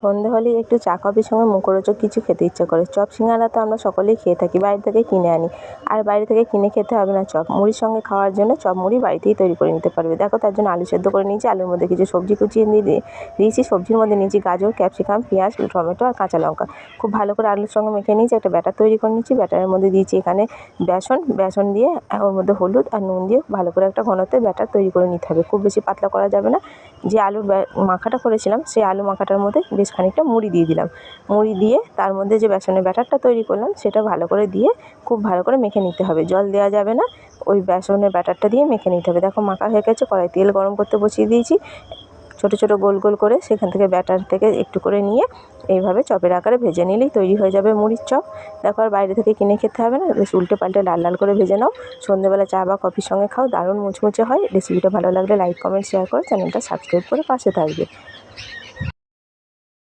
সন্ধে হলেই একটু চা কফির সঙ্গে মুখরোচক কিছু খেতে ইচ্ছা করে। চপ সিঙ্গারা তো আমরা সকলেই খেয়ে থাকি, বাইরে থেকে কিনে আনি। আর বাইরে থেকে কিনে খেতে হবে না চপ, মুড়ির সঙ্গে খাওয়ার জন্য চপ মুড়ি বাড়িতেই তৈরি করে নিতে পারবে। দেখো, তার জন্য আলু সেদ্ধ করে নিয়েছি, আলুর মধ্যে কিছু সবজি কুচিয়ে দিয়েছি। সবজির মধ্যে নিয়েছি গাজর, ক্যাপসিকাম, পেঁয়াজ, টমেটো আর কাঁচা লঙ্কা। খুব ভালো করে আলুর সঙ্গে মেখে নিয়েছি, একটা ব্যাটার তৈরি করে নিচ্ছি। ব্যাটারের মধ্যে দিয়েছি এখানে বেসন দিয়ে ওর মধ্যে হলুদ আর নুন দিয়ে ভালো করে একটা ঘনত্বের ব্যাটার তৈরি করে নিতে হবে। খুব বেশি পাতলা করা যাবে না। যে আলুর মাখাটা করেছিলাম, সেই আলু মাখাটার মধ্যে বেশ খানিকটা মুড়ি দিয়ে দিলাম। মুড়ি দিয়ে তার মধ্যে যে বেসনের ব্যাটারটা তৈরি করলাম সেটা ভালো করে দিয়ে খুব ভালো করে মেখে নিতে হবে। জল দেওয়া যাবে না, ওই বেসনের ব্যাটারটা দিয়ে মেখে নিতে হবে। দেখো, মাখা হয়ে গেছে। কড়াই তেল গরম করতে বসিয়ে দিয়েছি। ছোট ছোট গোল গোল করে সেখান থেকে ব্যাটার থেকে একটু করে নিয়ে এইভাবে চপের আকারে ভেজে নিলেই তৈরি হয়ে যাবে মুড়ির চপ। দেখো, আর বাইরে থেকে কিনে খেতে হবে না, বেশ উল্টে পাল্টে লাল লাল করে ভেজে নাও। সন্ধ্যেবেলা চা বা কফির সঙ্গে খাও, দারুণ মুচমুচে হয়। রেসিপিটা ভালো লাগলে লাইক, কমেন্ট, শেয়ার করে চ্যানেলটা সাবস্ক্রাইব করে পাশে থাকবে।